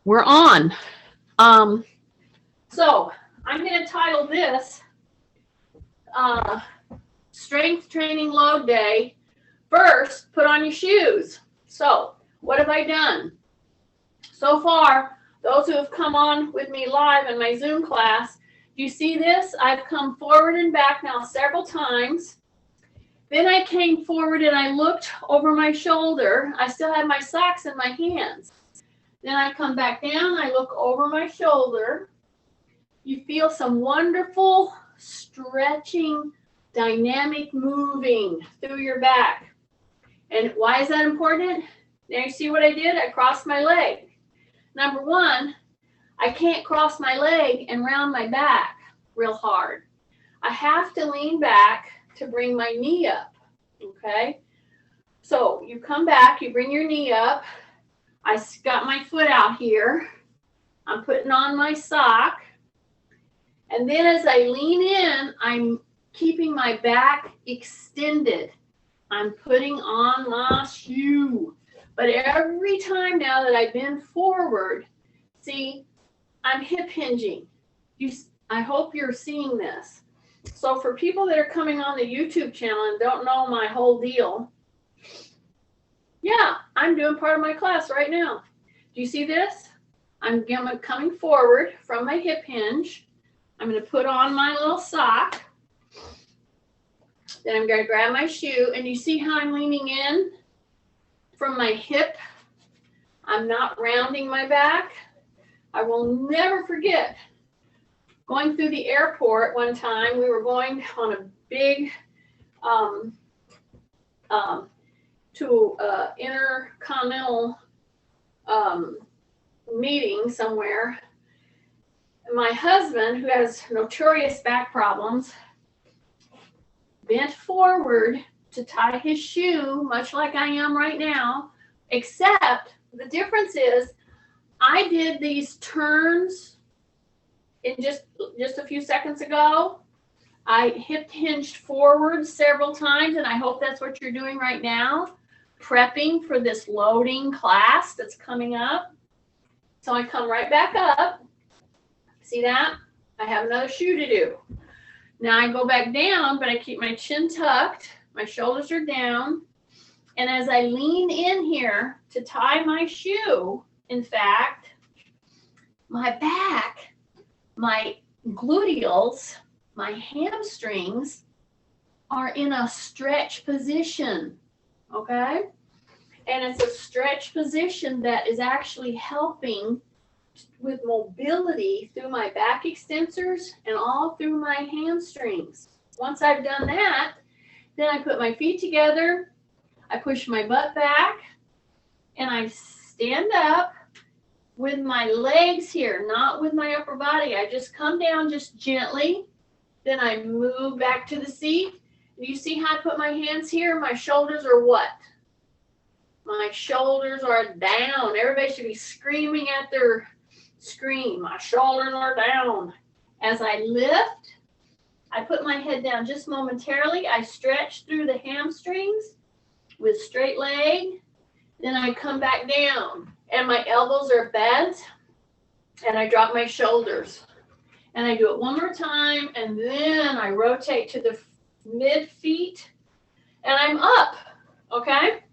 We're on. Um, so I'm going to title this uh, Strength Training Load Day. First, put on your shoes. So, what have I done? So far, those who have come on with me live in my Zoom class, do you see this? I've come forward and back now several times. Then I came forward and I looked over my shoulder. I still have my socks in my hands. Then I come back down, I look over my shoulder. You feel some wonderful stretching, dynamic moving through your back. And why is that important? Now you see what I did? I crossed my leg. Number one, I can't cross my leg and round my back real hard. I have to lean back to bring my knee up, okay? So you come back, you bring your knee up. I got my foot out here. I'm putting on my sock. And then as I lean in, I'm keeping my back extended. I'm putting on my shoe. But every time now that I bend forward, see, I'm hip hinging. I hope you're seeing this. So for people that are coming on the YouTube channel and don't know my whole deal, yeah, I'm doing part of my class right now. Do you see this? I'm coming forward from my hip hinge. I'm going to put on my little sock. Then I'm going to grab my shoe. And you see how I'm leaning in from my hip? I'm not rounding my back. I will never forget going through the airport one time. We were going on a big intercontinental meeting somewhere. My husband, who has notorious back problems, bent forward to tie his shoe, much like I am right now, except the difference is I did these turns in just a few seconds ago. I hip hinged forward several times, and I hope that's what you're doing right now, prepping for this loading class that's coming up. So I come right back up. See that? I have another shoe to do. Now I go back down, but I keep my chin tucked. My shoulders are down. And as I lean in here to tie my shoe, in fact, my back, my gluteals, my hamstrings are in a stretch position, okay? And it's a stretch position that is actually helping with mobility through my back extensors and all through my hamstrings. Once I've done that, then I put my feet together, I push my butt back, and I stand up with my legs here, not with my upper body. I just come down just gently, then I move back to the seat. You see how I put my hands here? My shoulders are what? My shoulders are down. Everybody should be screaming at their screen. My shoulders are down. As I lift, I put my head down just momentarily. I stretch through the hamstrings with straight leg. Then I come back down and my elbows are bent and I drop my shoulders. And I do it one more time and then I rotate to the mid feet and I'm up, okay?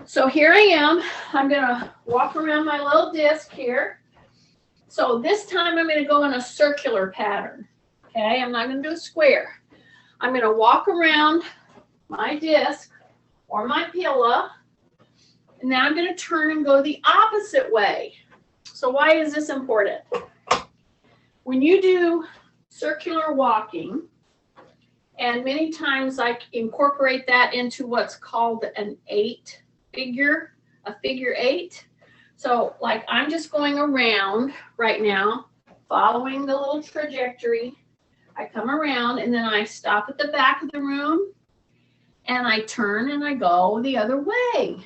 So here I am. I'm going to walk around my little disc here. So this time I'm going to go in a circular pattern, okay? I'm not going to do a square. I'm going to walk around my disc or my pillow. And now I'm going to turn and go the opposite way. So why is this important? When you do circular walking, and many times I incorporate that into what's called an figure eight. So like I'm just going around right now, following the little trajectory. I come around and then I stop at the back of the room and I turn and I go the other way.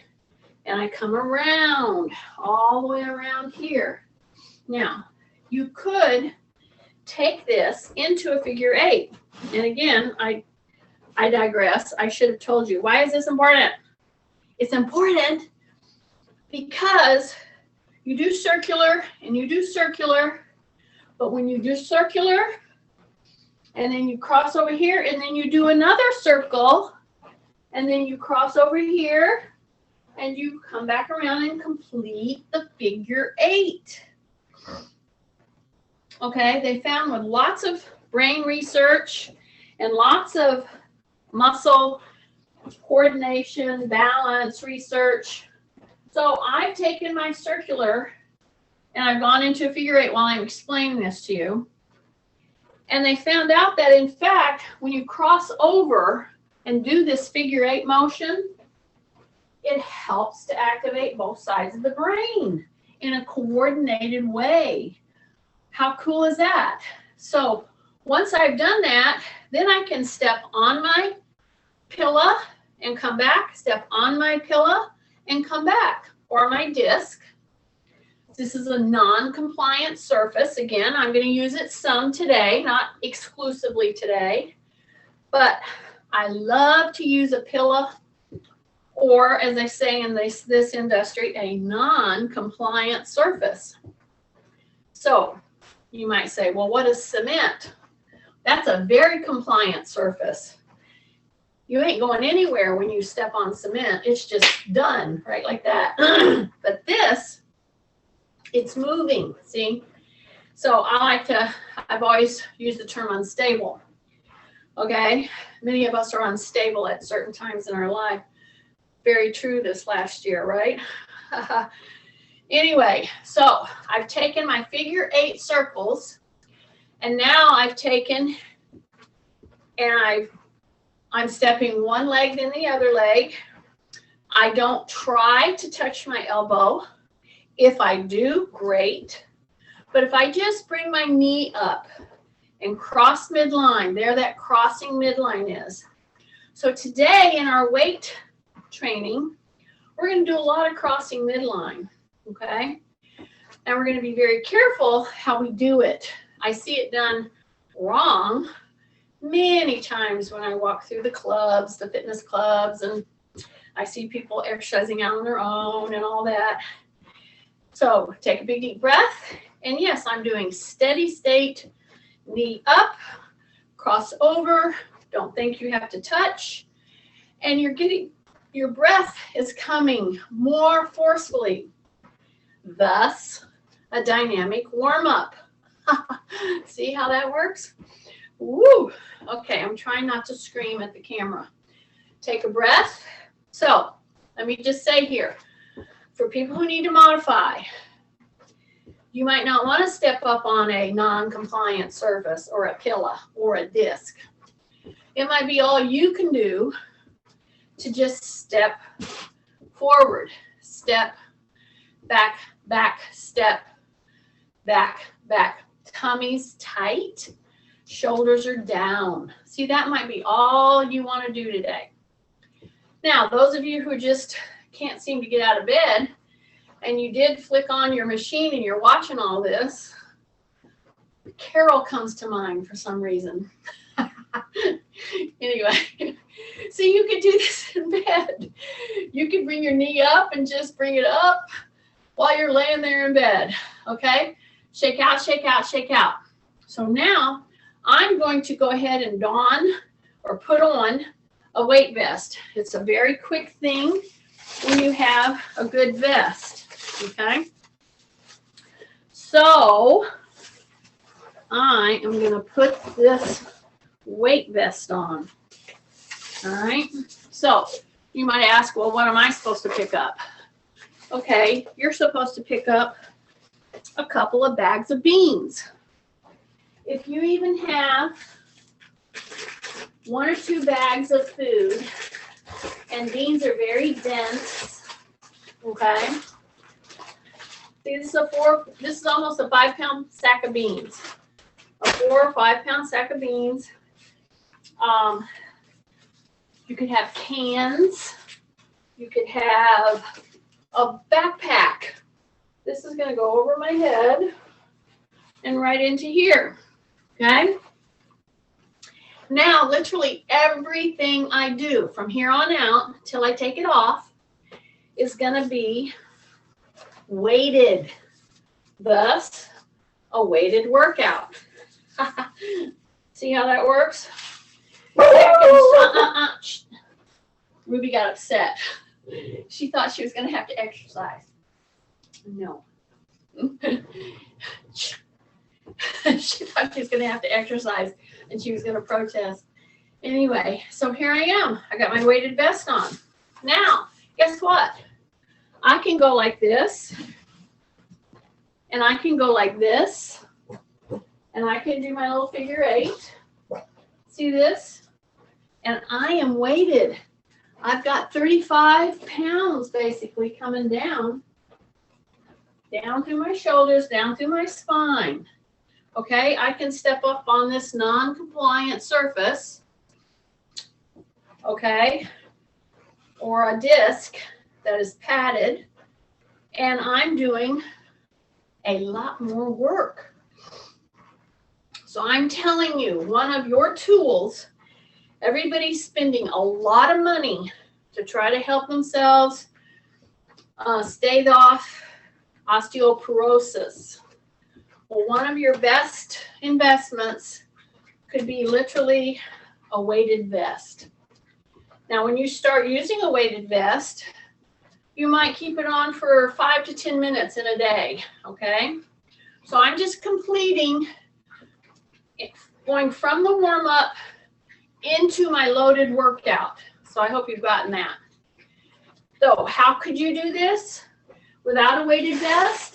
And I come around, all the way around here. Now, you could take this into a figure eight. And again, I digress. I should have told you. Why is this important? It's important because you do circular and you do circular, but when you do circular and then you cross over here and then you do another circle and then you cross over here and you come back around and complete the figure 8. Okay, they found with lots of brain research and lots of muscle coordination, balance research. So I've taken my circular and I've gone into a figure 8 while I'm explaining this to you. And they found out that in fact, when you cross over and do this figure 8 motion, it helps to activate both sides of the brain in a coordinated way. How cool is that? So once I've done that, then I can step on my pillow and come back, step on my pillow and come back, or my disc. This is a non-compliant surface. Again, I'm going to use it some today, not exclusively today, but I love to use a pillow, or as I say in this industry, a non-compliant surface. So you might say, well, what is cement? That's a very compliant surface. You ain't going anywhere when you step on cement. It's just done, right, like that. But this, it's moving, see? So I've always used the term unstable, okay? Many of us are unstable at certain times in our life. Very true this last year, right? Anyway, so I've taken my figure 8 circles, and now I've taken and I'm stepping one leg then the other leg. I don't try to touch my elbow. If I do, great. But if I just bring my knee up and cross midline, there that crossing midline is. So today in our weight training, we're going to do a lot of crossing midline, okay? And we're going to be very careful how we do it. I see it done wrong many times when I walk through the clubs, the fitness clubs, and I see people exercising out on their own and all that. So take a big deep breath. And yes, I'm doing steady state, knee up, cross over. Don't think you have to touch. And your breath is coming more forcefully. Thus, a dynamic warm-up. See how that works? Woo! Okay, I'm trying not to scream at the camera. Take a breath. So, let me just say here, for people who need to modify, you might not want to step up on a non-compliant surface or a pillow or a disc. It might be all you can do to just step forward, step back, back, step back, back. Tummy's tight, shoulders are down. See, that might be all you want to do today. Now, those of you who just can't seem to get out of bed, and you did flick on your machine and you're watching all this, Carol comes to mind for some reason. Anyway, so you could do this in bed. You could bring your knee up and just bring it up while you're laying there in bed, okay? Shake out, shake out, shake out. So now I'm going to go ahead and don or put on a weight vest. It's a very quick thing when you have a good vest, okay? So I am going to put this weight vest on. All right. So you might ask, well, what am I supposed to pick up? Okay, you're supposed to pick up a couple of bags of beans. If you even have 1 or 2 bags of food, and beans are very dense, okay? See, this is almost a 5-pound sack of beans. A 4 or 5 pound sack of beans. You could have cans. You could have a backpack. This is going to go over my head and right into here. Okay? Now, literally everything I do from here on out till I take it off is going to be weighted, thus a weighted workout. See how that works? Ruby got upset. She thought she was going to have to exercise. No. She thought she was going to have to exercise and she was going to protest. Anyway, so here I am. I got my weighted vest on. Now, guess what? I can go like this, and I can go like this, and I can do my little figure 8. See this? And I am weighted. I've got 35 pounds basically coming down through my shoulders, down through my spine. Okay, I can step up on this non-compliant surface, okay, or a disc that is padded, and I'm doing a lot more work. So I'm telling you, one of your tools, everybody's spending a lot of money to try to help themselves stave off osteoporosis. Well, one of your best investments could be literally a weighted vest. Now, when you start using a weighted vest, you might keep it on for 5 to 10 minutes in a day, okay? So I'm just completing, going from the warm-up into my loaded workout. So I hope you've gotten that. So how could you do this without a weighted vest?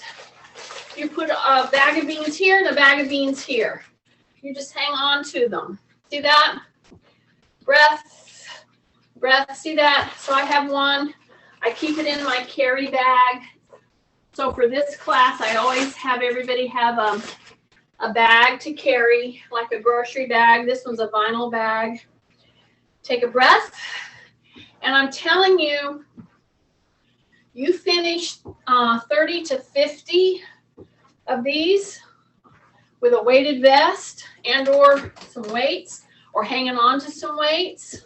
You put a bag of beans here and a bag of beans here. You just hang on to them. See that? Breath, breath, see that? So I have one. I keep it in my carry bag. So for this class, I always have everybody have a bag to carry, like a grocery bag. This one's a vinyl bag. Take a breath. And I'm telling you, you finish 30 to 50 of these with a weighted vest and or some weights or hanging on to some weights,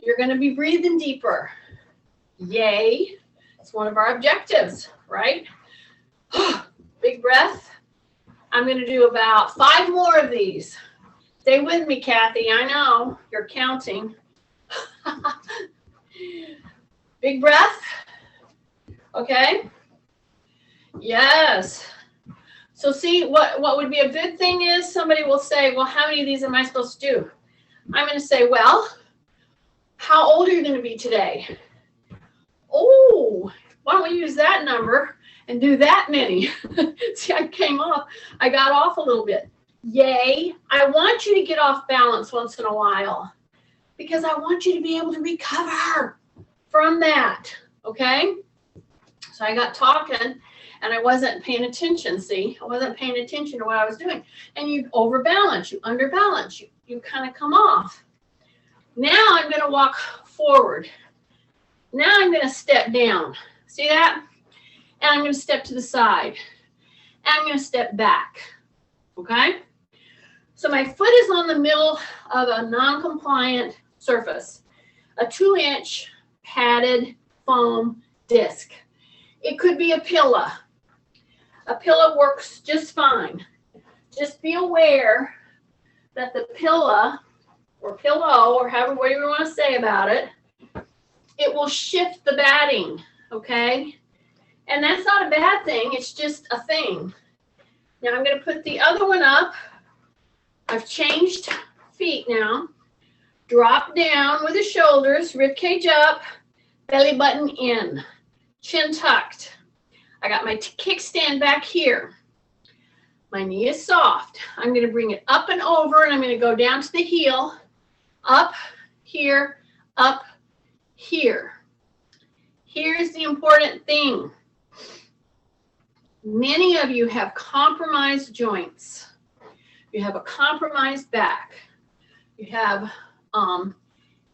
you're going to be breathing deeper. Yay. It's one of our objectives, right? Big breath. I'm going to do about 5 more of these. Stay with me, Kathy. I know you're counting. Big breath. Okay. Yes. So see, what would be a good thing is somebody will say, well, how many of these am I supposed to do? I'm going to say, well, how old are you going to be today? Oh, why don't we use that number and do that many? See, I got off a little bit. Yay. I want you to get off balance once in a while because I want you to be able to recover from that. Okay. So I got talking and I wasn't paying attention. See, I wasn't paying attention to what I was doing. And you overbalance, you underbalance, you kind of come off. Now I'm going to walk forward. Now I'm going to step down. See that? And I'm going to step to the side. And I'm going to step back. Okay? So my foot is on the middle of a non-compliant surface. A 2-inch padded foam disc. It could be a pillow. A pillow works just fine. Just be aware that the pillow or however whatever you want to say about it, it will shift the batting, okay? And that's not a bad thing. It's just a thing. Now I'm going to put the other one up. I've changed feet now. Drop down with the shoulders, rib cage up, belly button in, chin tucked. I got my kickstand back here. My knee is soft. I'm going to bring it up and over, and I'm going to go down to the heel, up here, up here. Here's the important thing. Many of you have compromised joints. You have a compromised back. You have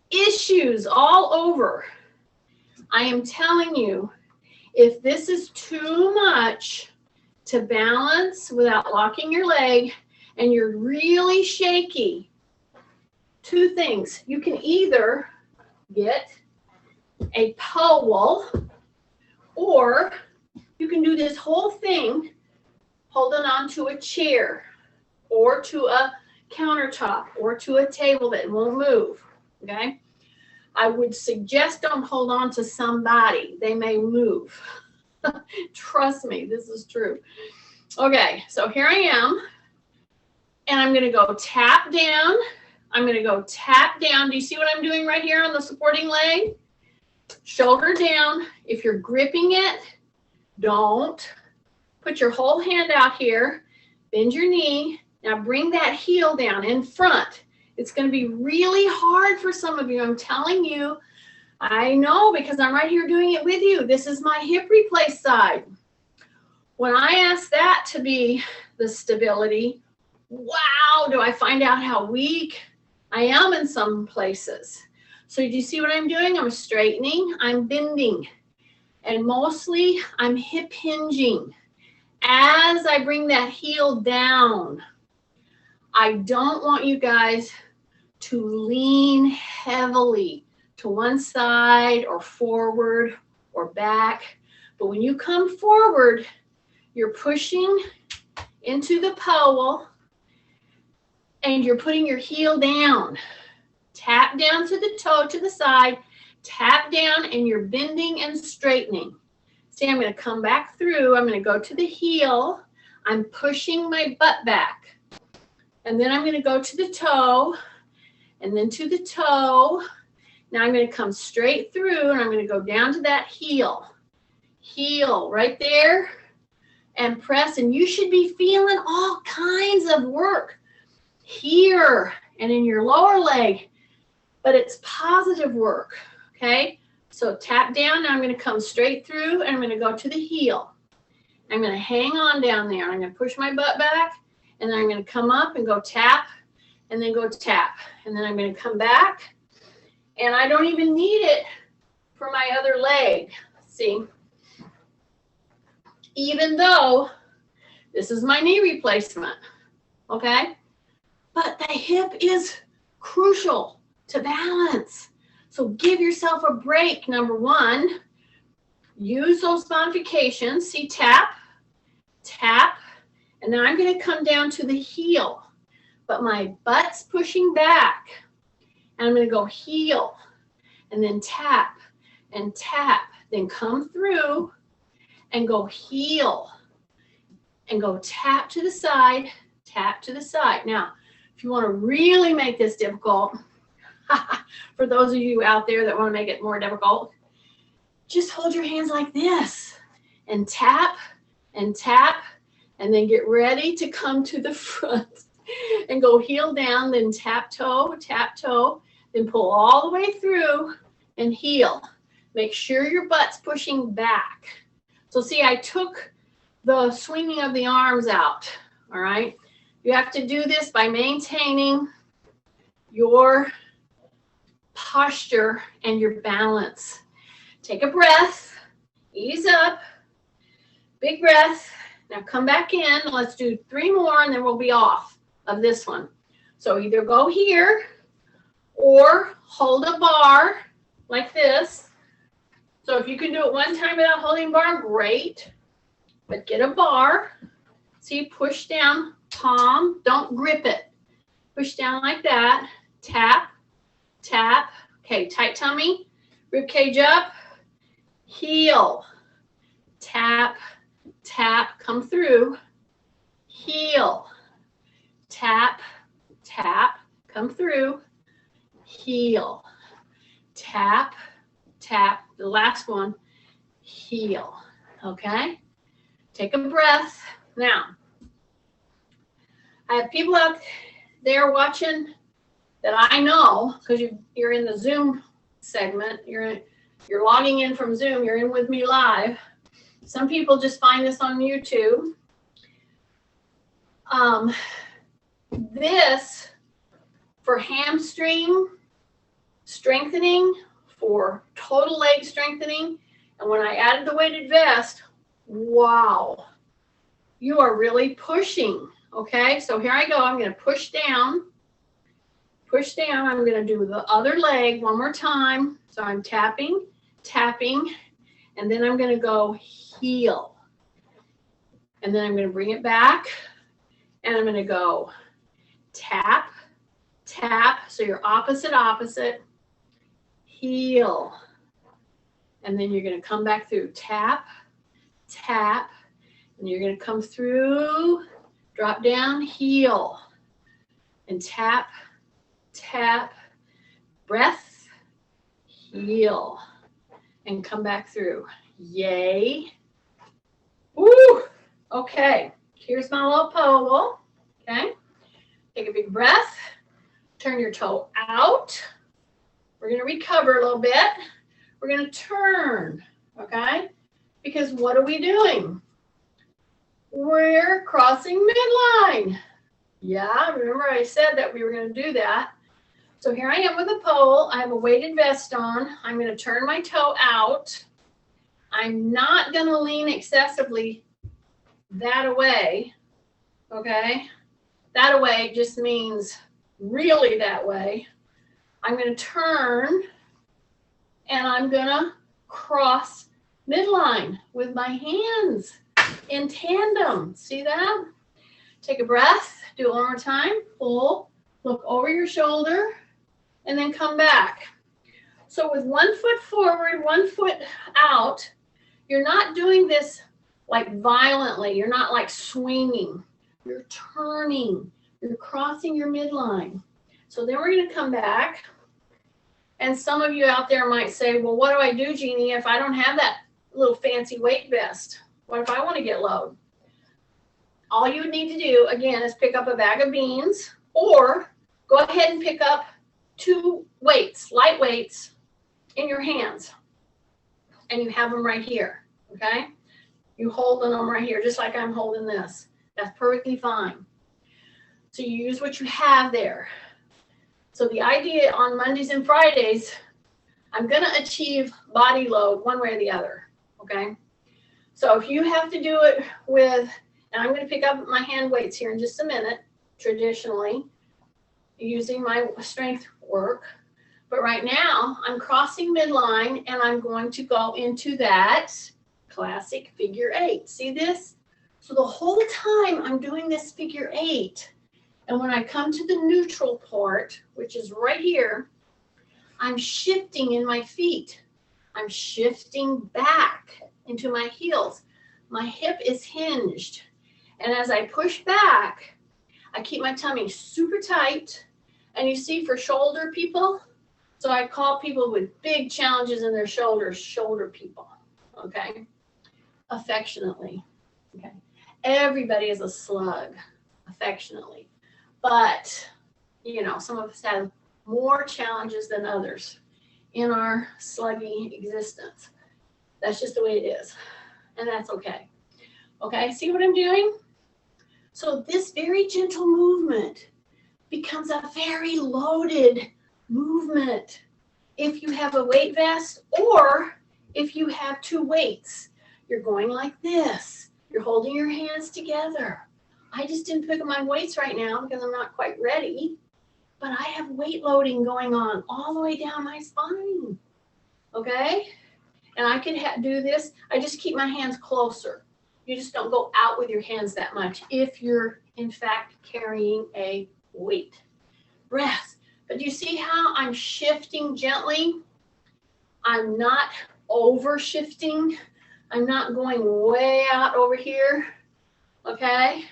issues all over. I am telling you, if this is too much to balance without locking your leg and you're really shaky, 2 things. You can either get a pole or You can do this whole thing holding on to a chair or to a countertop or to a table that won't move, okay? I would suggest don't hold on to somebody. They may move. Trust me, this is true. Okay, so here I am, and I'm going to go tap down. I'm going to go tap down. Do you see what I'm doing right here on the supporting leg? Shoulder down. If you're gripping it, don't. Put your whole hand out here. Bend your knee. Now bring that heel down in front. It's going to be really hard for some of you. I'm telling you. I know because I'm right here doing it with you. This is my hip replace side. When I ask that to be the stability, wow, do I find out how weak I am in some places. So do you see what I'm doing? I'm straightening, I'm bending, and mostly I'm hip hinging. As I bring that heel down, I don't want you guys to lean heavily to one side or forward or back. But when you come forward, you're pushing into the pole and you're putting your heel down. Tap down to the toe to the side, tap down, and you're bending and straightening. See, I'm going to come back through. I'm going to go to the heel. I'm pushing my butt back. And then I'm going to go to the toe, and then to the toe. Now I'm going to come straight through, and I'm going to go down to that heel. Heel right there, and press. And you should be feeling all kinds of work here and in your lower leg, but it's positive work, okay? So tap down. Now I'm going to come straight through, and I'm going to go to the heel. I'm going to hang on down there. I'm going to push my butt back, and then I'm going to come up and go tap, and then go tap. And then I'm going to come back, and I don't even need it for my other leg. See? Even though this is my knee replacement, okay? But the hip is crucial to balance. So give yourself a break. Number one, use those modifications. See, tap, tap, and now I'm going to come down to the heel, but my butt's pushing back. And I'm going to go heel, and then tap, then come through and go heel, and go tap to the side, tap to the side. Now, if you want to really make this difficult, for those of you out there that want to make it more difficult, just hold your hands like this and tap, and then get ready to come to the front and go heel down, then tap toe, then pull all the way through and heel. Make sure your butt's pushing back. So see, I took the swinging of the arms out, all right? You have to do this by maintaining your posture and your balance. Take a breath, ease up, big breath. Now come back in. Let's do 3 more, and then we'll be off of this one. So either go here or hold a bar like this. So if you can do it one time without holding bar, great. But get a bar. See, push down, palm, don't grip it. Push down like that. Tap, tap. Okay, tight tummy, rib cage up, heel, tap, tap, come through, heel, tap, tap, come through, heel, tap, tap, the last one, heel, okay? Take a breath. Now, I have people out there watching that I know, because you're in the Zoom segment, you're logging in from Zoom, you're in with me live. Some people just find this on YouTube. This, for hamstring strengthening, for total leg strengthening, and when I added the weighted vest, wow, you are really pushing, okay? So here I go, I'm gonna push down, I'm gonna do the other leg one more time. So I'm tapping, and then I'm gonna go heel. And then I'm going to bring it back, and I'm going to go tap, tap. So you're opposite, opposite, heel. And then you're going to come back through, tap, tap, and you're going to come through, drop down, heel, and tap, tap, breath, heel, and come back through. Yay. Woo. Okay, here's my little pole. Okay, take a big breath, turn your toe out. We're going to recover a little bit. We're going to turn, okay? Because what are we doing? We're crossing midline. Yeah, remember I said that we were going to do that. So here I am with a pole. I have a weighted vest on. I'm going to turn my toe out. I'm not going to lean excessively that away, okay? That away just means really that way. I'm going to turn, and I'm going to cross midline with my hands in tandem. See that? Take a breath. Do it one more time. Pull. Look over your shoulder, and then come back. So with 1 foot forward, 1 foot out, you're not doing this like violently. You're not like swinging. You're turning. You're crossing your midline. So then we're going to come back. And some of you out there might say, well, what do I do, Jeannie, if I don't have that little fancy weight vest? What if I want to get low? All you would need to do, again, is pick up a bag of beans, or go ahead and pick up 2 weights, light weights, in your hands. And you have them right here, okay? You holding them right here, just like I'm holding this. That's perfectly fine. So you use what you have there. So the idea on Mondays and Fridays, I'm going to achieve body load one way or the other, okay? So if you have to do it with, and I'm going to pick up my hand weights here in just a minute, traditionally, using my strength work. But right now, I'm crossing midline, and I'm going to go into that classic figure 8. See this? So the whole time I'm doing this figure 8, and when I come to the neutral part, which is right here, I'm shifting in my feet. I'm shifting back into my heels. My hip is hinged. And as I push back, I keep my tummy super tight. And you see, for shoulder people, so I call people with big challenges in their shoulders, shoulder people, okay? Affectionately, okay? Everybody is a slug, affectionately. But, you know, some of us have more challenges than others in our sluggy existence. That's just the way it is. And that's okay. Okay, see what I'm doing? So this very gentle movement becomes a very loaded movement if you have a weight vest, or if you have 2 weights. You're going like this. You're holding your hands together. I just didn't pick up my weights right now because I'm not quite ready, but I have weight loading going on all the way down my spine, okay? And I can do this. I just keep my hands closer. You just don't go out with your hands that much if you're, in fact, carrying a weight. Breath. But do you see how I'm shifting gently? I'm not over shifting. I'm not going way out over here, okay?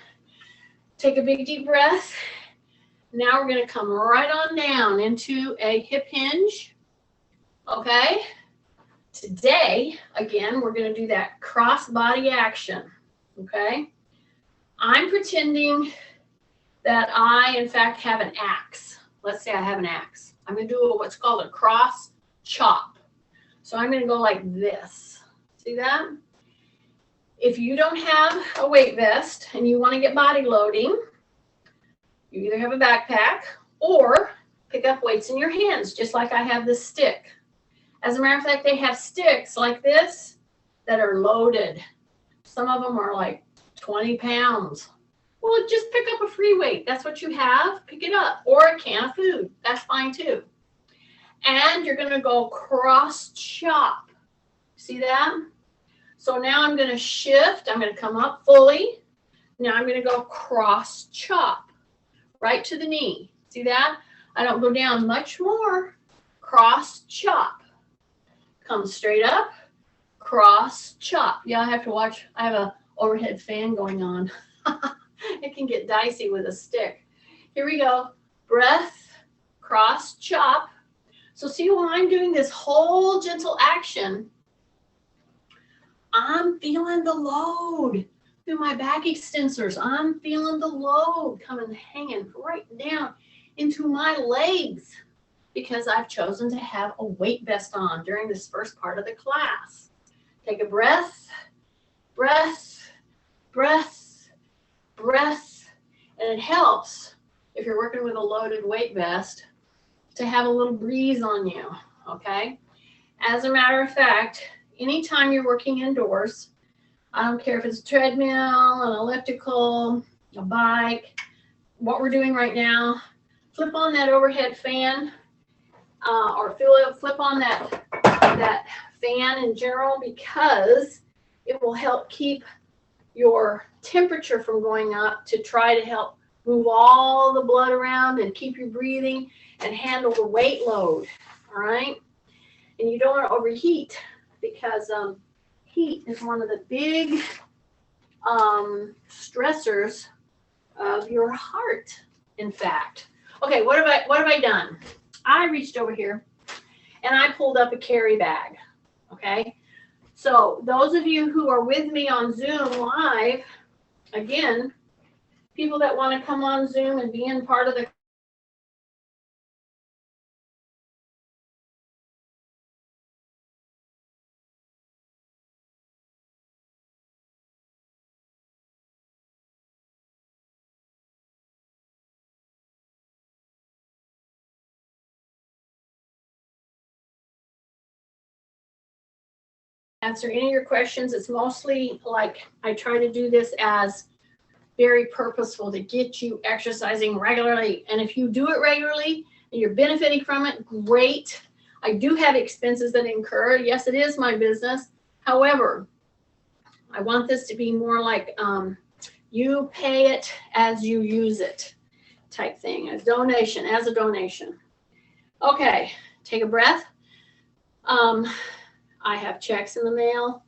Take a big deep breath. Now we're going to come right on down into a hip hinge, okay? Today, again, we're going to do that cross body action, okay? I'm pretending that I, in fact, have an axe. Let's say I have an axe. I'm going to do what's called a cross chop. So I'm going to go like this. See that? If you don't have a weight vest and you want to get body loading, you either have a backpack or pick up weights in your hands, just like I have this stick. As a matter of fact, they have sticks like this that are loaded. Some of them are like 20 pounds. Well, just pick up a free weight. That's what you have. Pick it up. Or a can of food. That's fine too. And you're going to go cross chop. See that? So now I'm going to shift. I'm going to come up fully. Now I'm going to go cross chop right to the knee. See that? I don't go down much more. Cross chop. Come straight up. Cross chop. Yeah, I have to watch. I have a overhead fan going on. It can get dicey with a stick. Here we go. Breath, cross chop. So see, when I'm doing this whole gentle action, I'm feeling the load through my back extensors. I'm feeling the load coming, hanging right down into my legs because I've chosen to have a weight vest on during this first part of the class. Take a breath, breath, breath, breath, and it helps if you're working with a loaded weight vest to have a little breeze on you, okay? As a matter of fact, anytime you're working indoors, I don't care if it's a treadmill, an elliptical, a bike, what we're doing right now, flip on that overhead fan or flip on that fan in general, because it will help keep your temperature from going up to try to help move all the blood around and keep you breathing and handle the weight load, all right? And you don't want to overheat because heat is one of the big stressors of your heart, in fact. Okay, what have I done? I reached over here and I pulled up a carry bag, okay? So those of you who are with me on Zoom live, again, people that want to come on Zoom and be in part of the answer any of your questions. It's mostly like I try to do this as very purposeful to get you exercising regularly. And if you do it regularly and you're benefiting from it, great. I do have expenses that incur. Yes, it is my business. However, I want this to be more like you pay it as you use it type thing, as a donation. Okay, take a breath. I have checks in the mail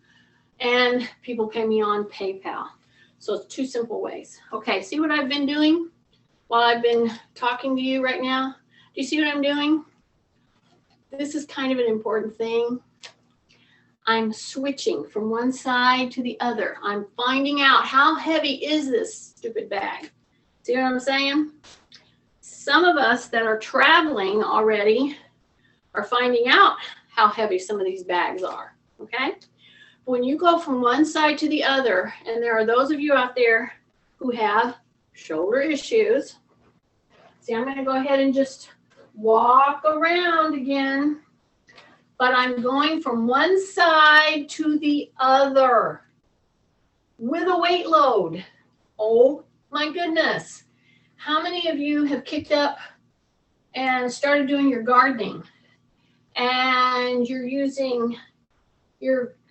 and people pay me on PayPal. So it's two simple ways. Okay, see what I've been doing while I've been talking to you right now? Do you see what I'm doing? This is kind of an important thing. I'm switching from one side to the other. I'm finding out how heavy is this stupid bag. See what I'm saying? Some of us that are traveling already are finding out how heavy some of these bags are, okay? When you go from one side to the other, and there are those of you out there who have shoulder issues. See, I'm going to go ahead and just walk around again, but I'm going from one side to the other with a weight load. Oh my goodness. How many of you have kicked up and started doing your gardening and you're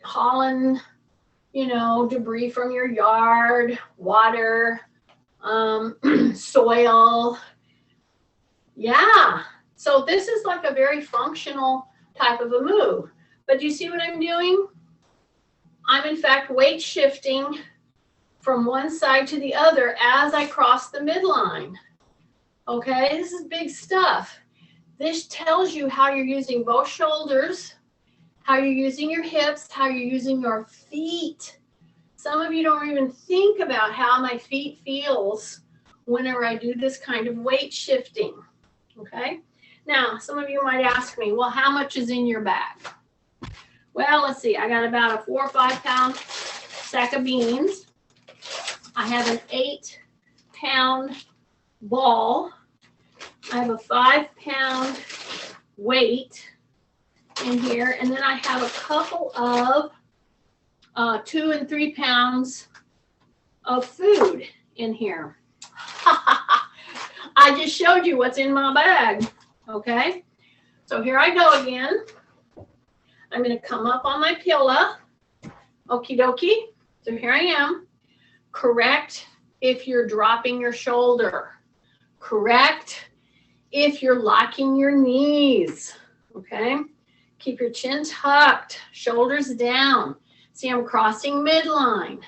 hauling, debris from your yard, water, soil. Yeah. So this is like a very functional type of a move. But do you see what I'm doing? I'm in fact weight shifting from one side to the other as I cross the midline. Okay, this is big stuff. This tells you how you're using both shoulders, how you're using your hips, how you're using your feet. Some of you don't even think about how my feet feels whenever I do this kind of weight shifting, okay? Now, some of you might ask me, well, how much is in your bag? Well, let's see. I got about a 4 or 5 pound sack of beans. I have an 8-pound ball. I have a 5-pound weight in here, and then I have a couple of 2 and 3 pounds of food in here. I just showed you what's in my bag. Okay, so here I go again. I'm going to come up on my pillow. Okie dokie. So here I am. Correct if you're dropping your shoulder. Correct if you're locking your knees. Okay? Keep your chin tucked, shoulders down. See, I'm crossing midline.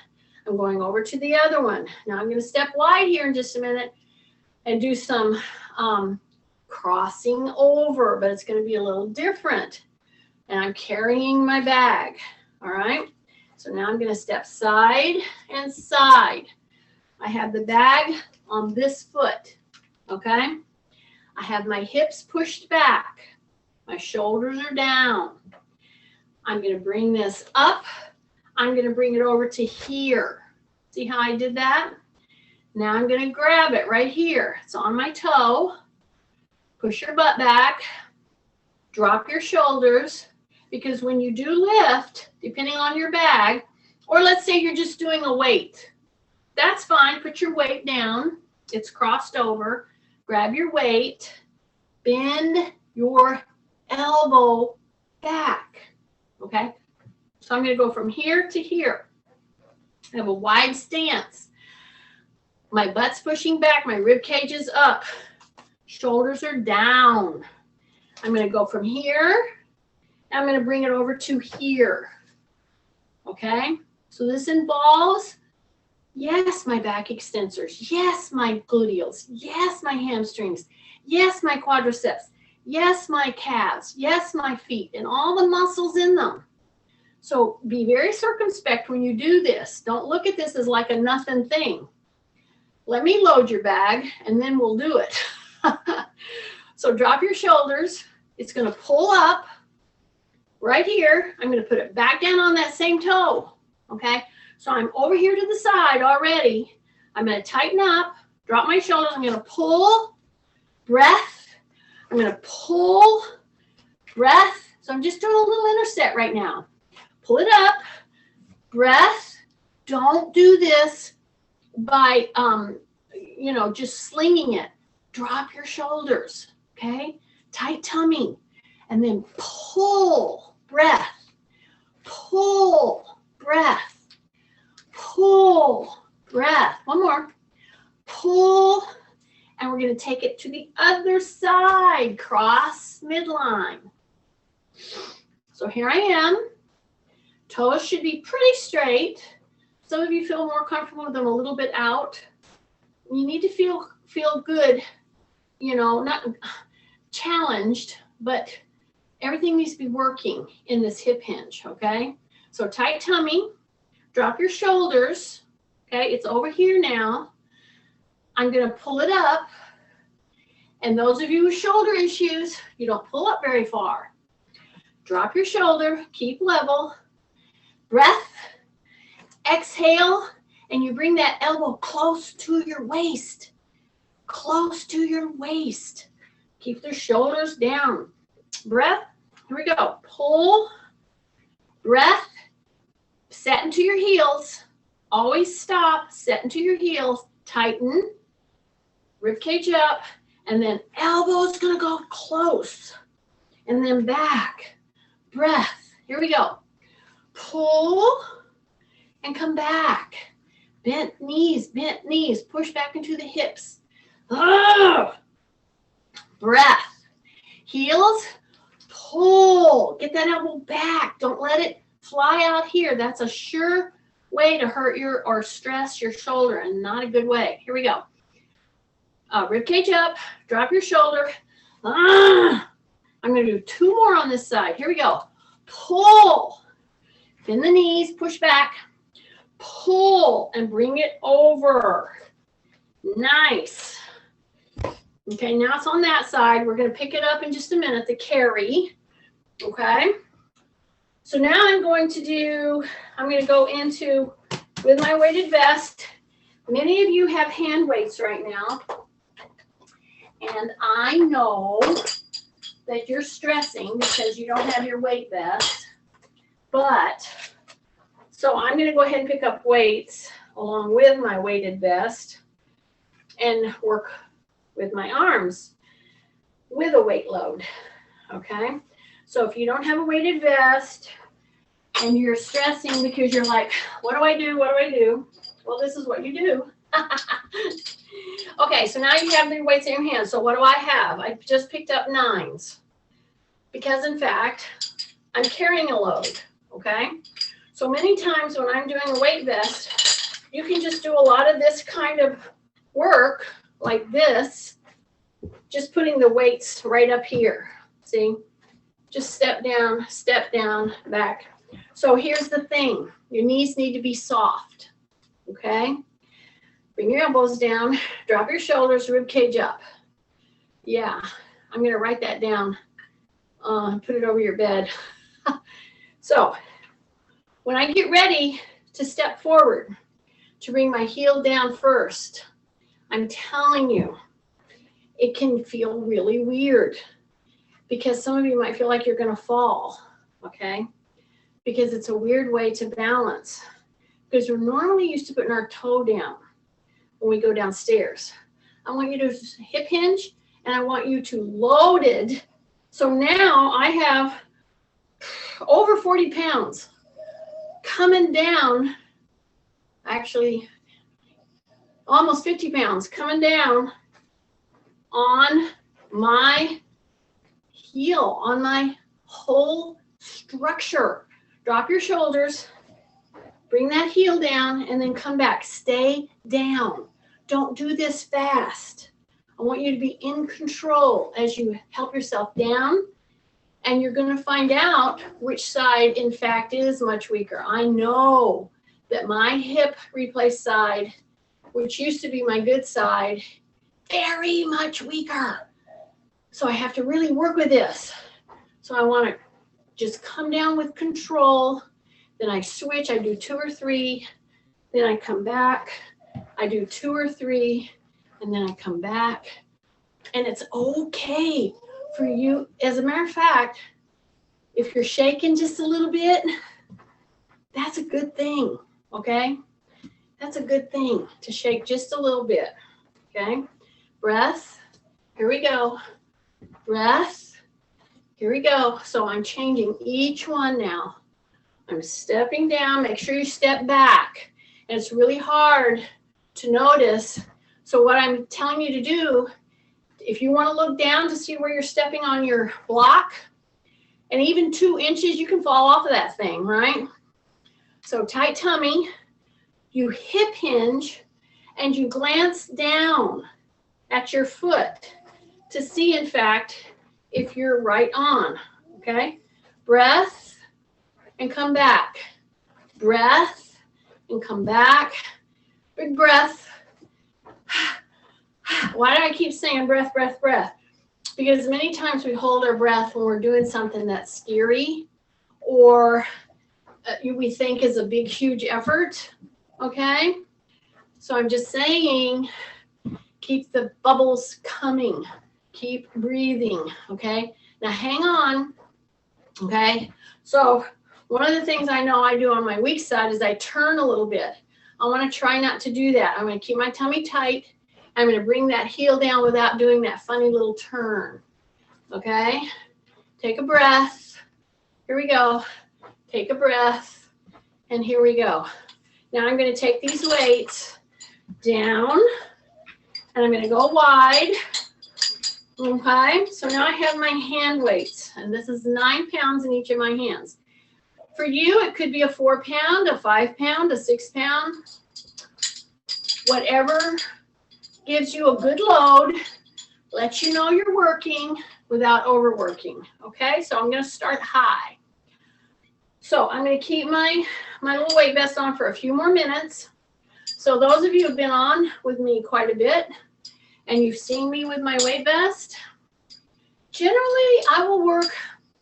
I'm going over to the other one. Now I'm going to step wide here in just a minute and do some crossing over, but it's going to be a little different. And I'm carrying my bag. All right? So now I'm going to step side and side. I have the bag on this foot. Okay? I have my hips pushed back. My shoulders are down. I'm going to bring this up. I'm going to bring it over to here. See how I did that? Now I'm going to grab it right here. It's on my toe. Push your butt back. Drop your shoulders. Because when you do lift, depending on your bag, or let's say you're just doing a weight, that's fine. Put your weight down. It's crossed over. Grab your weight. Bend your elbow back. Okay? So I'm going to go from here to here. I have a wide stance. My butt's pushing back. My rib cage is up. Shoulders are down. I'm going to go from here. I'm going to bring it over to here. Okay? So this involves, yes, my back extensors. Yes, my gluteals. Yes, my hamstrings. Yes, my quadriceps. Yes, my calves. Yes, my feet. And all the muscles in them. So be very circumspect when you do this. Don't look at this as like a nothing thing. Let me load your bag and then we'll do it. So drop your shoulders. It's going to pull up right here. I'm going to put it back down on that same toe. Okay. So I'm over here to the side already. I'm going to tighten up, drop my shoulders. I'm going to pull, breath. I'm going to pull, breath. So I'm just doing a little interset right now. Pull it up, breath. Don't do this by, just slinging it. Drop your shoulders, okay? Tight tummy. And then pull, breath. Pull, breath. Pull, breath. One more. Pull, and we're going to take it to the other side. Cross midline. So here I am. Toes should be pretty straight. Some of you feel more comfortable with them a little bit out. You need to feel good, not challenged, but everything needs to be working in this hip hinge, okay? So tight tummy, drop your shoulders, okay? It's over here now. I'm going to pull it up. And those of you with shoulder issues, you don't pull up very far. Drop your shoulder, keep level. Breath, exhale, and you bring that elbow close to your waist. Close to your waist. Keep the shoulders down. Breath, here we go. Pull, breath, set into your heels. Always stop, set into your heels. Tighten, rib cage up, and then elbow's gonna go close. And then back, breath, here we go. Pull and come back. Bent knees, push back into the hips. Oh! Breath. Heels, pull. Get that elbow back. Don't let it fly out here. That's a sure way to hurt or stress your shoulder and not a good way. Here we go. Rib cage up, drop your shoulder. I'm going to do 2 more on this side. Here we go. Pull. Bend the knees, push back, pull, and bring it over. Nice. Okay, now it's on that side. We're going to pick it up in just a minute, the carry. Okay. So now I'm going to go into, with my weighted vest. Many of you have hand weights right now. And I know that you're stressing because you don't have your weight vest. But, so I'm going to go ahead and pick up weights along with my weighted vest and work with my arms with a weight load, okay? So if you don't have a weighted vest and you're stressing because you're like, what do I do? What do I do? Well, this is what you do. Okay, so now you have the weights in your hand. So what do I have? I just picked up 9s because, in fact, I'm carrying a load, okay? So many times when I'm doing a weight vest, you can just do a lot of this kind of work like this, just putting the weights right up here, see? Just step down, back. So here's the thing. Your knees need to be soft, okay? Bring your elbows down, drop your shoulders, rib cage up. Yeah, I'm gonna write that down, put it over your bed. So when I get ready to step forward, to bring my heel down first, I'm telling you, it can feel really weird because some of you might feel like you're gonna fall, okay? Because it's a weird way to balance. Because we're normally used to putting our toe down when we go downstairs. I want you to hip hinge and I want you to load it. So now I have over 40 pounds coming down, actually almost 50 pounds coming down on my heel, on my whole structure. Drop your shoulders, bring that heel down, and then come back. Stay down. Don't do this fast. I want you to be in control as you help yourself down, and you're going to find out which side, in fact, is much weaker. I know that my hip replaced side, which used to be my good side, very much weaker. So I have to really work with this. So I want to just come down with control. Then I switch, I do 2 or 3, then I come back, I do 2 or 3, and then I come back. And it's okay for you. As a matter of fact, if you're shaking just a little bit, that's a good thing, okay? That's a good thing to shake just a little bit, okay? Breath, here we go. Breath, here we go. So I'm changing each one now. I'm stepping down, make sure you step back. And it's really hard to notice. So what I'm telling you to do, if you want to look down to see where you're stepping on your block, and even 2 inches, you can fall off of that thing, right? So tight tummy, you hip hinge, and you glance down at your foot to see, in fact, if you're right on, okay? Breath, and come back. Breath, and come back. Big breath. Why do I keep saying breath, breath, breath? Because many times we hold our breath when we're doing something that's scary or we think is a big, huge effort, okay? So I'm just saying, keep the bubbles coming. Keep breathing, okay? Now hang on, okay? So one of the things I know I do on my weak side is I turn a little bit. I want to try not to do that. I'm going to keep my tummy tight. I'm going to bring that heel down without doing that funny little turn, okay? Take a breath. Here we go. Take a breath, and here we go. Now I'm going to take these weights down, and I'm going to go wide. Okay, so now I have my hand weights, and this is 9 pounds in each of my hands. For you, it could be a 4 pound, a 5 pound, a 6 pound, whatever gives you a good load, lets you know you're working without overworking. Okay, so I'm going to start high. So I'm going to keep my little weight vest on for a few more minutes. So those of you who have been on with me quite a bit, and you've seen me with my weight vest, generally I will work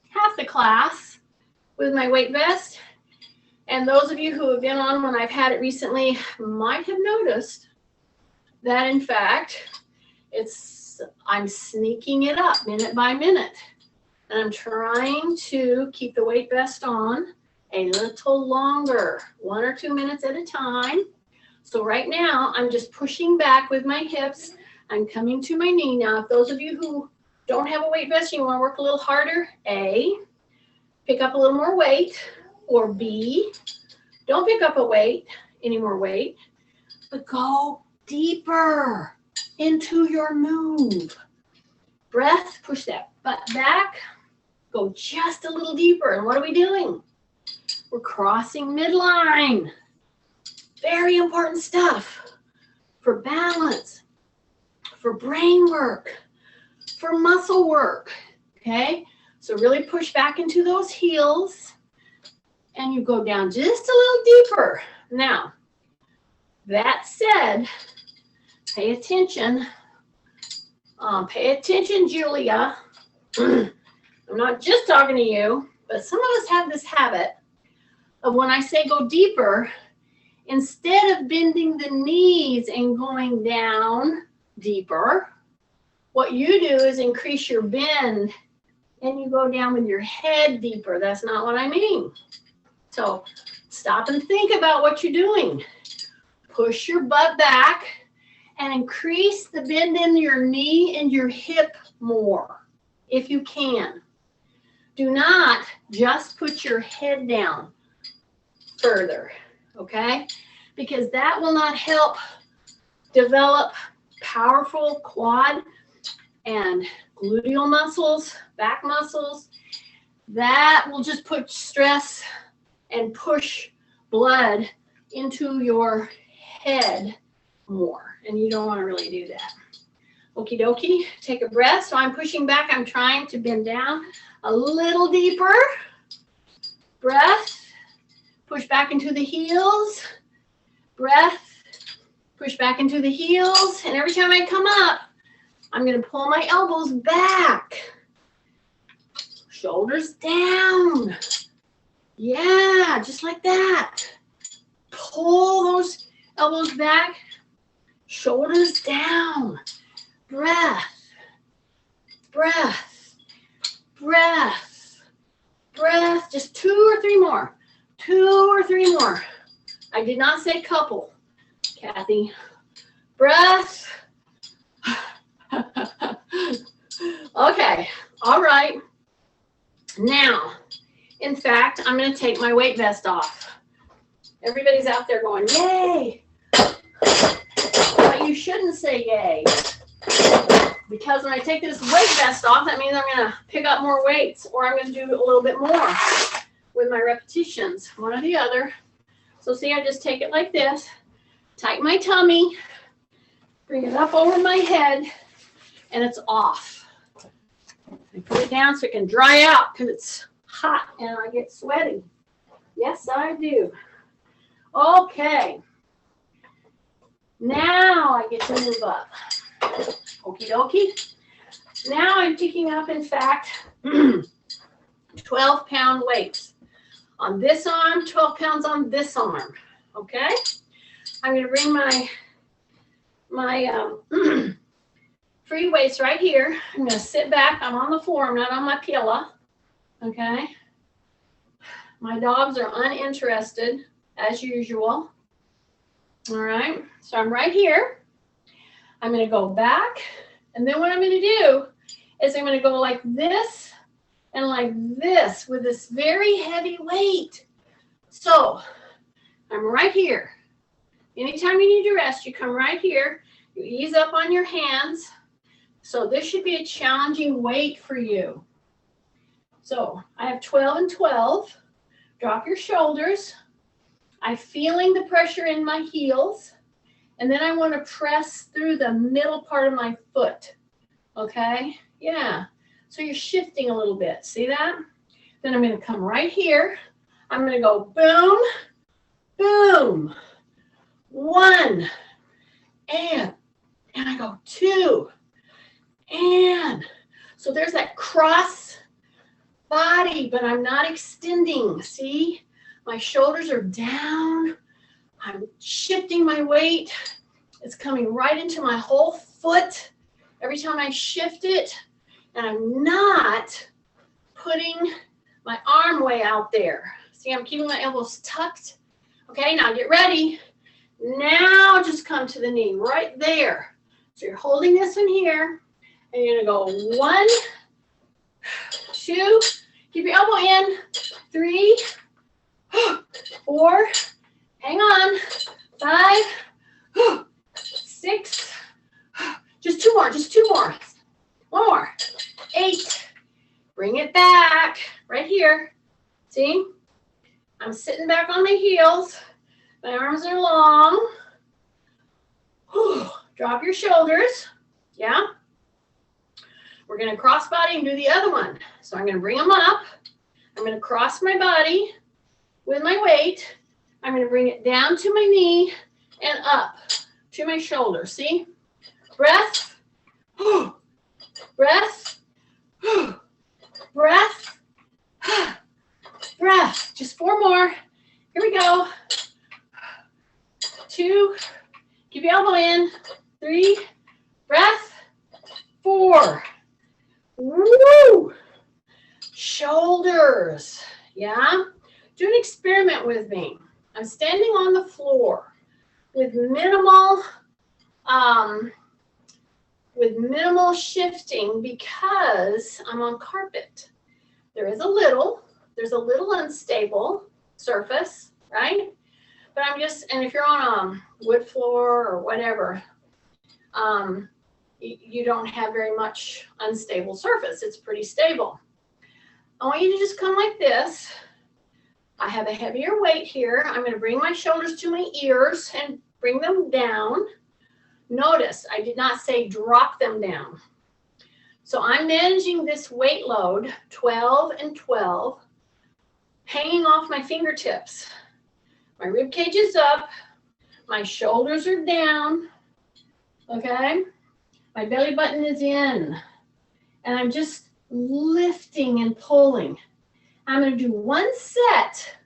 half the class with my weight vest. And those of you who have been on when I've had it recently might have noticed that, in fact, I'm sneaking it up minute by minute. And I'm trying to keep the weight vest on a little longer, 1 or 2 minutes at a time. So right now, I'm just pushing back with my hips. I'm coming to my knee. Now, if those of you who don't have a weight vest, you want to work a little harder, A, pick up a little more weight, or B, don't pick up any more weight, but go deeper into your move. Breath, push that butt back. Go just a little deeper. And what are we doing? We're crossing midline. Very important stuff for balance, for brain work, for muscle work. Okay? So really push back into those heels. And you go down just a little deeper. Now, that said, pay attention. Pay attention, Julia. I'm not just talking to you, but some of us have this habit of when I say go deeper, instead of bending the knees and going down deeper, what you do is increase your bend and you go down with your head deeper. That's not what I mean. So stop and think about what you're doing. Push your butt back and increase the bend in your knee and your hip more, if you can. Do not just put your head down further, okay? Because that will not help develop powerful quad and gluteal muscles, back muscles. That will just put stress and push blood into your head more, and you don't want to really do that. Okie dokie, take a breath. So I'm pushing back. I'm trying to bend down a little deeper. Breath, push back into the heels. Breath, push back into the heels. And every time I come up, I'm going to pull my elbows back. Shoulders down. Yeah, just like that. Pull those elbows back. Shoulders down. Breath. Breath. Breath. Breath. Just 2 or 3 more. 2 or 3 more. I did not say couple, Kathy. Breath. Okay. All right. Now, in fact, I'm going to take my weight vest off. Everybody's out there going, yay. But you shouldn't say yay. Because when I take this weight vest off, that means I'm going to pick up more weights, or I'm going to do a little bit more with my repetitions, one or the other. So see, I just take it like this, tighten my tummy, bring it up over my head, and it's off. I put it down so it can dry out because it's hot and I get sweaty. Yes, I do. Okay. Now I get to move up. Okie dokie. Now I'm picking up, in fact, 12-pound weights. On this arm, 12 pounds on this arm. Okay? I'm going to bring my free weights right here. I'm going to sit back. I'm on the floor. I'm not on my pillow. Okay? My dogs are uninterested, as usual. All right? So I'm right here. I'm going to go back. And then what I'm going to do is I'm going to go like this and like this with this very heavy weight. So I'm right here. Anytime you need to rest, you come right here. You ease up on your hands. So this should be a challenging weight for you. So I have 12 and 12. Drop your shoulders. I'm feeling the pressure in my heels. And then I want to press through the middle part of my foot. Okay? Yeah. So you're shifting a little bit. See that? Then I'm going to come right here. I'm going to go boom, boom. 1. And I go 2. And so there's that cross body, but I'm not extending. See? My shoulders are down. I'm shifting my weight. It's coming right into my whole foot every time I shift it. And I'm not putting my arm way out there. See, I'm keeping my elbows tucked. Okay, now get ready. Now just come to the knee right there. So you're holding this one here. And you're going to go 1, 2, keep your elbow in, 3, 4, hang on, 5, more, just 2 more. 1 more. 8. Bring it back, right here. See? I'm sitting back on my heels. My arms are long. Whew. Drop your shoulders. Yeah? We're going to cross body and do the other one. So I'm going to bring them up. I'm going to cross my body with my weight. I'm going to bring it down to my knee and up to my shoulder. See? Breath. Breath. Breath. Breath. Just 4 more. Here we go. 2. Keep your elbow in. 3. Breath. 4. Woo! Shoulders. Yeah? Do an experiment with me. I'm standing on the floor with minimal shifting because I'm on carpet. There's a little unstable surface, right? But I'm just, and if you're on a wood floor or whatever, you don't have very much unstable surface. It's pretty stable. I want you to just come like this. I have a heavier weight here. I'm going to bring my shoulders to my ears and bring them down. Notice, I did not say drop them down. So I'm managing this weight load, 12 and 12, hanging off my fingertips. My rib cage is up. My shoulders are down. Okay? My belly button is in. And I'm just lifting and pulling. I'm going to do 1 set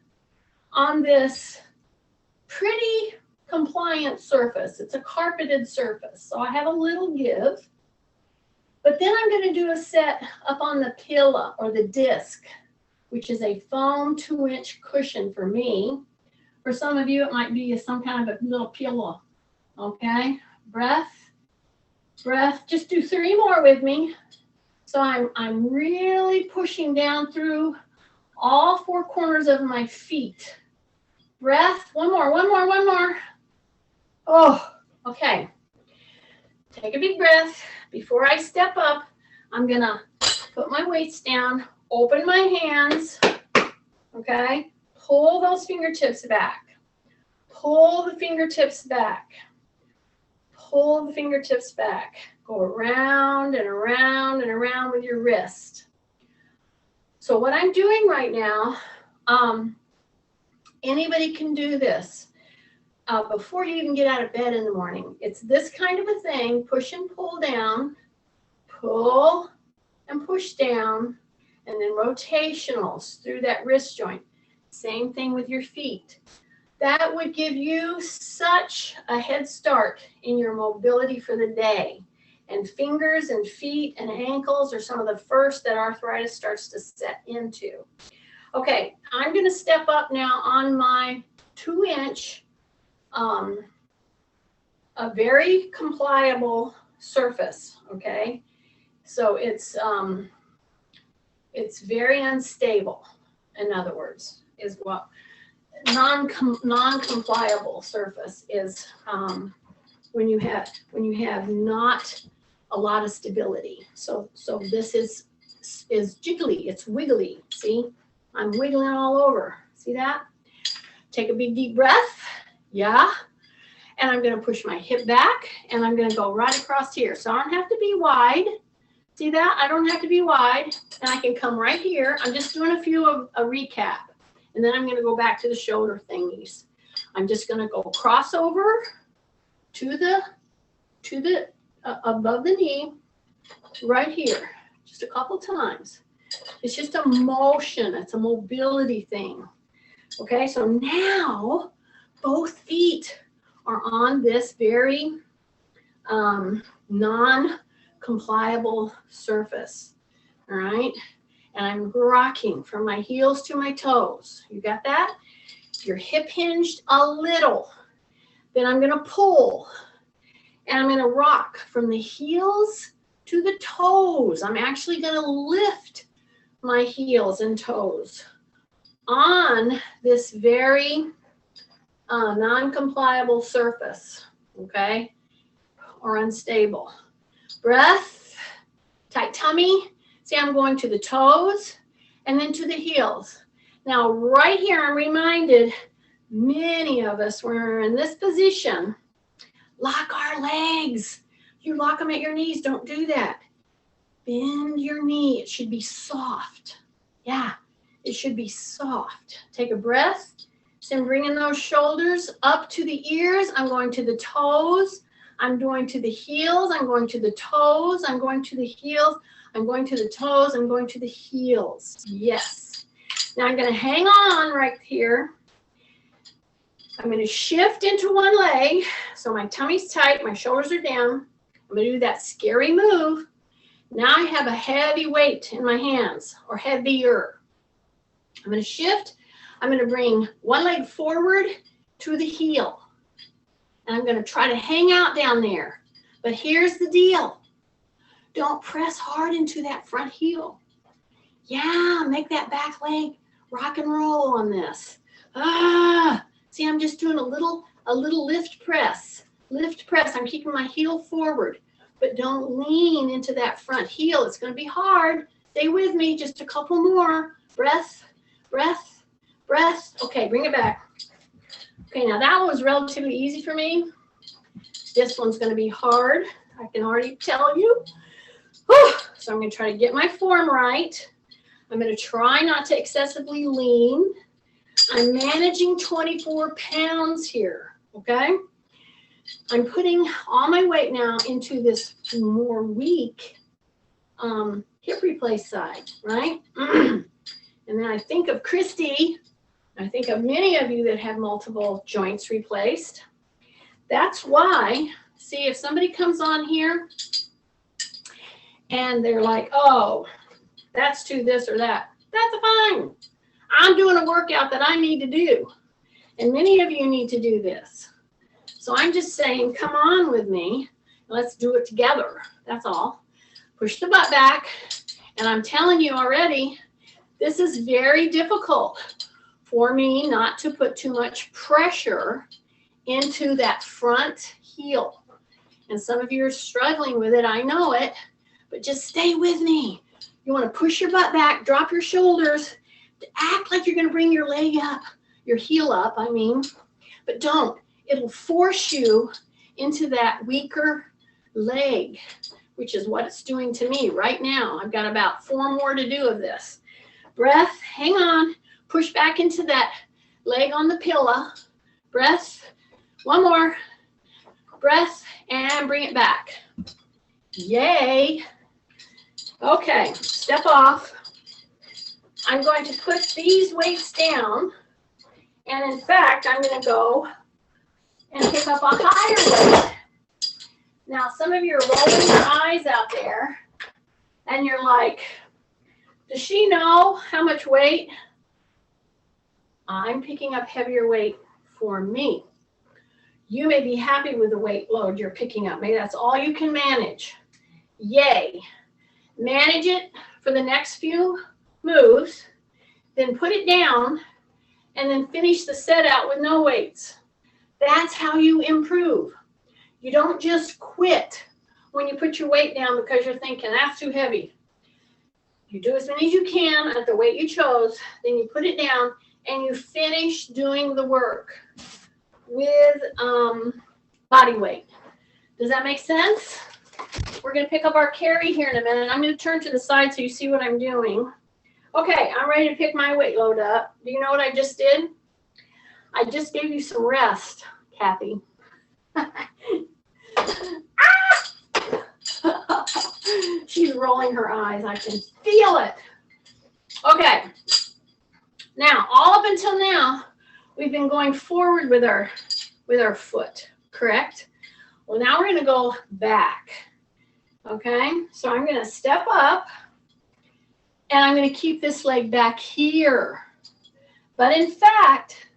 on this pretty compliant surface. It's a carpeted surface, so I have a little give. But then I'm going to do a set up on the pillow or the disc, which is a foam 2-inch cushion for me. For some of you, it might be some kind of a little pillow. Okay, breath, breath. Just do 3 more with me. So I'm really pushing down through all 4 corners of my feet. Breath. 1 more, 1 more, 1 more. Oh, okay. Take a big breath. Before I step up, I'm going to put my weights down, open my hands, okay? Pull those fingertips back. Pull the fingertips back. Pull the fingertips back. Go around and around and around with your wrist. So what I'm doing right now, anybody can do this. Before you even get out of bed in the morning. It's this kind of a thing, push and pull down, pull and push down, and then rotationals through that wrist joint. Same thing with your feet. That would give you such a head start in your mobility for the day. And fingers and feet and ankles are some of the first that arthritis starts to set into. Okay, I'm going to step up now on my 2-inch a very compliable surface, okay? So it's very unstable, in other words, is what non-compliable surface is when you have not a lot of stability. So this is jiggly, it's wiggly, see? I'm wiggling all over, see that? Take a big deep breath. Yeah, and I'm going to push my hip back, and I'm going to go right across here. So I don't have to be wide. See that? I don't have to be wide, and I can come right here. I'm just doing a recap, and then I'm going to go back to the shoulder thingies. I'm just going to go cross over to the above the knee, right here, just a couple times. It's just a motion. It's a mobility thing. Okay, so now both feet are on this very non-compliable surface, all right? And I'm rocking from my heels to my toes. You got that? You're hip hinged a little. Then I'm going to pull, and I'm going to rock from the heels to the toes. I'm actually going to lift my heels and toes on this very non-compliable surface, okay, or unstable. Breath, tight tummy. See, I'm going to the toes and then to the heels. Now, right here, I'm reminded many of us, when we're in this position, lock our legs. You lock them at your knees. Don't do that. Bend your knee. It should be soft. Yeah, it should be soft. Take a breath. So I'm bringing those shoulders up to the ears. I'm going to the toes. I'm going to the heels. I'm going to the toes. I'm going to the heels. I'm going to the toes. I'm going to the heels. Yes. Now I'm going to hang on right here. I'm going to shift into one leg. So my tummy's tight. My shoulders are down. I'm going to do that scary move. Now I have a heavy weight in my hands, or heavier. I'm going to shift. I'm going to bring one leg forward to the heel. And I'm going to try to hang out down there. But here's the deal. Don't press hard into that front heel. Yeah, make that back leg rock and roll on this. See, I'm just doing a little lift press. Lift press. I'm keeping my heel forward. But don't lean into that front heel. It's going to be hard. Stay with me. Just a couple more. Breath, breath, breath. Okay, bring it back. Okay, now that one was relatively easy for me. This one's going to be hard. I can already tell you. Whew. So I'm going to try to get my form right. I'm going to try not to excessively lean. I'm managing 24 pounds here, okay? I'm putting all my weight now into this more weak hip replace side, right? And then I think of Christy. I think of many of you that have multiple joints replaced. That's why, see, if somebody comes on here and they're like, oh, that's too this or that, that's fine. I'm doing a workout that I need to do. And many of you need to do this. So I'm just saying, come on with me. Let's do it together. That's all. Push the butt back. And I'm telling you already, this is very difficult for me not to put too much pressure into that front heel. And some of you are struggling with it. I know it. But just stay with me. You want to push your butt back, drop your shoulders, act like you're going to bring your leg up, your heel up, I mean. But don't. It'll force you into that weaker leg, which is what it's doing to me right now. I've got about 4 more to do of this. Breath, hang on, push back into that leg on the pillow. Breath, one more. Breath, and bring it back. Yay. Okay, step off. I'm going to put these weights down. And in fact, I'm going to go and pick up a higher weight. Now, some of you are rolling your eyes out there, and you're like, does she know how much weight? I'm picking up heavier weight for me. You may be happy with the weight load you're picking up. Maybe that's all you can manage. Yay. Manage it for the next few moves, then put it down, and then finish the set out with no weights. That's how you improve. You don't just quit when you put your weight down because you're thinking, that's too heavy. You do as many as you can at the weight you chose, then you put it down, and you finish doing the work with body weight. Does that make sense? We're going to pick up our carry here in a minute. I'm going to turn to the side so you see what I'm doing. Okay, I'm ready to pick my weight load up. Do you know what I just did? I just gave you some rest, Kathy. She's rolling her eyes. I can feel it. Okay. Now, all up until now, we've been going forward with our foot, correct? Well, now we're going to go back. Okay? So I'm going to step up, and I'm going to keep this leg back here. But in fact,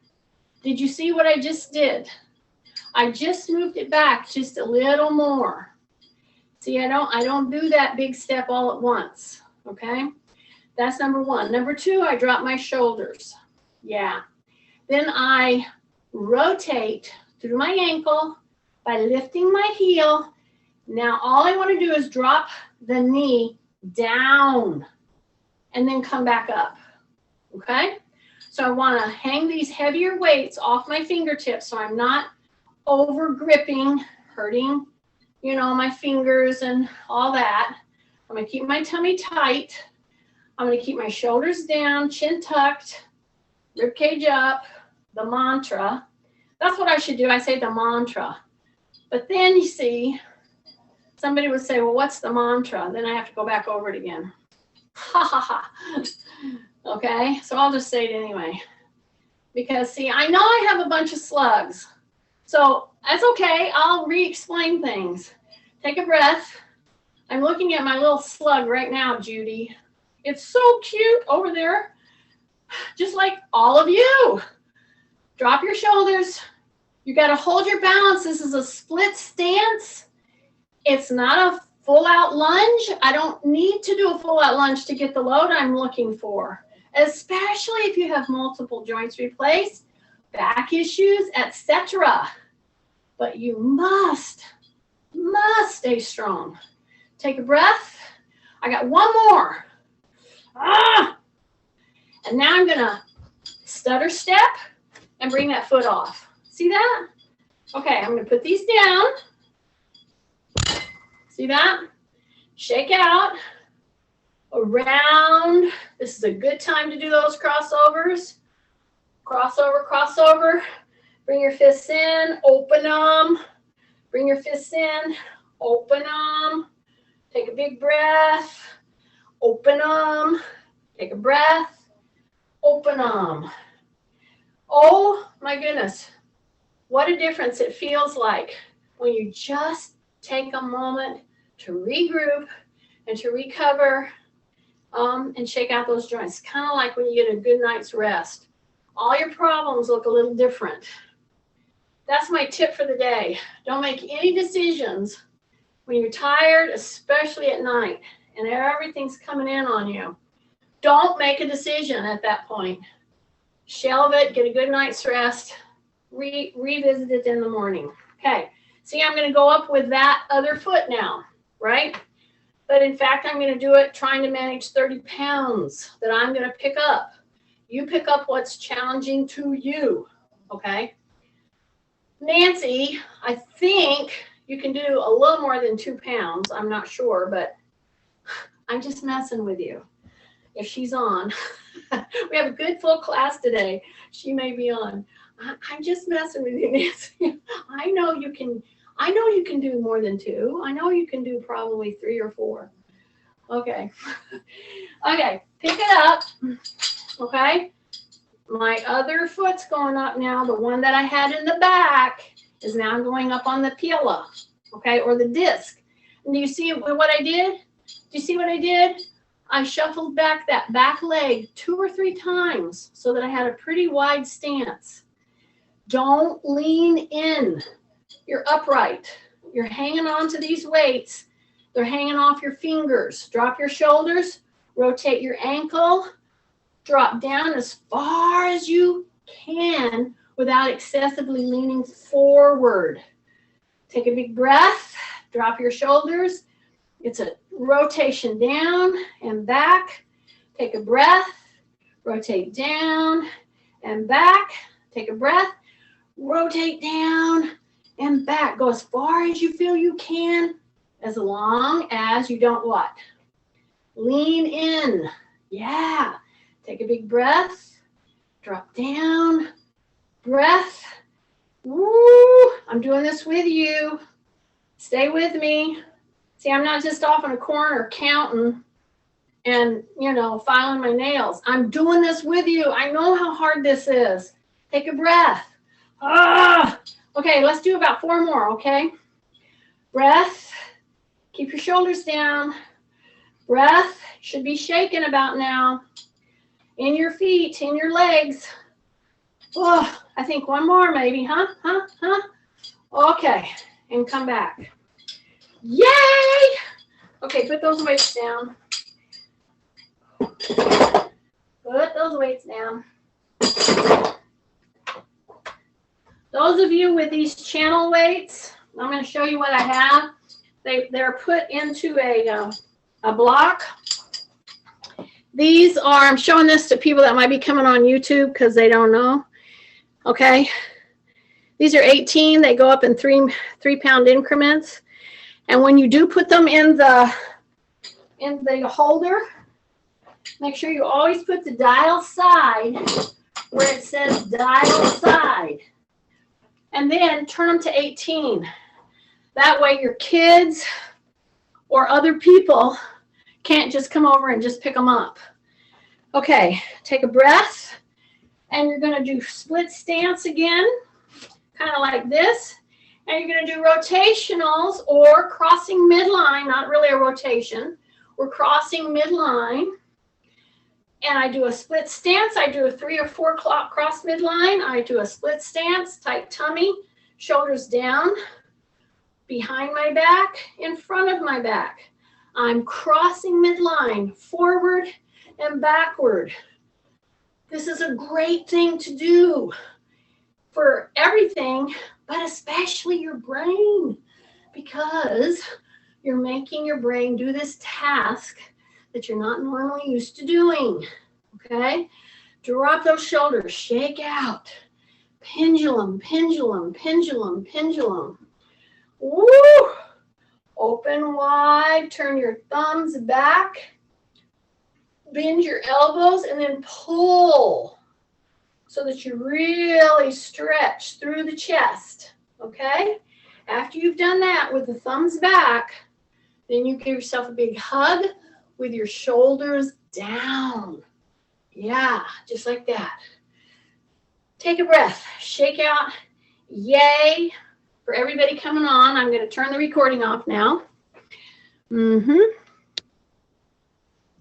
did you see what I just did? I just moved it back just a little more. See, I don't do that big step all at once, okay? That's number one. Number two, I drop my shoulders. Yeah. Then I rotate through my ankle by lifting my heel, Now all I want to do is drop the knee down and then come back up. Okay? So I want to hang these heavier weights off my fingertips so I'm not over gripping, hurting, you know, my fingers and all that. I'm going to keep my tummy tight. I'm going to keep my shoulders down, chin tucked, rib cage up, the mantra. That's what I should do. I say the mantra. But then you see, somebody would say, well, what's the mantra? Then I have to go back over it again. Ha ha ha. Okay, so I'll just say it anyway. Because see, I know I have a bunch of slugs. So that's okay. I'll re-explain things. Take a breath. I'm looking at my little slug right now, Judy. It's so cute over there. Just like all of you. Drop your shoulders. You got to hold your balance. This is a split stance. It's not a full out lunge. I don't need to do a full out lunge to get the load I'm looking for, especially if you have multiple joints replaced, back issues, etc. But you must stay strong. Take a breath. I got one more. And now I'm going to stutter step and bring that foot off. See that? Okay, I'm going to put these down. See that? Shake out, around. This is a good time to do those crossovers. Crossover, crossover. Bring your fists in, open them. Bring your fists in, open them. Take a big breath, open them. Take a breath, open them. Oh my goodness, what a difference it feels like when you just take a moment to regroup and to recover and shake out those joints. Kind of like when you get a good night's rest. All your problems look a little different. That's my tip for the day. Don't make any decisions when you're tired, especially at night, and everything's coming in on you. Don't make a decision at that point. Shelve it, get a good night's rest, revisit it in the morning. Okay, see, I'm going to go up with that other foot now, right? But in fact, I'm going to do it trying to manage 30 pounds that I'm going to pick up. You pick up what's challenging to you, okay? Nancy, I think you can do a little more than 2 pounds. I'm not sure, but I'm just messing with you. If she's on, we have a good full class today. She may be on. I'm just messing with you, Nancy. I know you can do more than 2. I know you can do probably 3 or 4. Okay. Okay, pick it up. Okay. My other foot's going up now. The one that I had in the back is now going up on the pila, okay, or the disc. And do you see what I did? Do you see what I did? I shuffled back that back leg 2 or 3 times so that I had a pretty wide stance. Don't lean in. You're upright. You're hanging on to these weights. They're hanging off your fingers. Drop your shoulders. Rotate your ankle. Drop down as far as you can without excessively leaning forward. Take a big breath. Drop your shoulders. It's a rotation down and back. Take a breath. Rotate down and back. Take a breath. Rotate down and back. Go as far as you feel you can, as long as you don't what? Lean in. Yeah. Take a big breath. Drop down. Breath. Woo! I'm doing this with you. Stay with me. See, I'm not just off in a corner counting and, filing my nails. I'm doing this with you. I know how hard this is. Take a breath. Okay, let's do about 4 more, okay? Breath. Keep your shoulders down. Breath. Should be shaking about now. In your feet, in your legs. Oh, I think 1 more maybe, huh? Okay, and come back. Yay! Okay, put those weights down. Put those weights down. Those of you with these channel weights, I'm going to show you what I have. They're put into a block. These are, I'm showing this to people that might be coming on YouTube because they don't know. Okay. These are 18. They go up in 3-pound increments. And when you do put them in the holder, make sure you always put the dial side where it says dial side. And then turn them to 18. That way your kids or other people can't just come over and just pick them up. Okay, take a breath. And you're going to do split stance again, kind of like this. And you're going to do rotationals or crossing midline, not really a rotation. We're crossing midline. And I do a split stance. I do a 3 or 4 cross midline. I do a split stance, tight tummy, shoulders down, behind my back, in front of my back. I'm crossing midline, forward and backward. This is a great thing to do for everything, but especially your brain, because you're making your brain do this task that you're not normally used to doing, okay? Drop those shoulders, shake out. Pendulum, pendulum, pendulum, pendulum. Woo! Open wide, turn your thumbs back, bend your elbows, and then pull so that you really stretch through the chest, okay? After you've done that with the thumbs back, then you give yourself a big hug with your shoulders down. Yeah, just like that. Take a breath, shake out, yay. For everybody coming on, I'm going to turn the recording off now.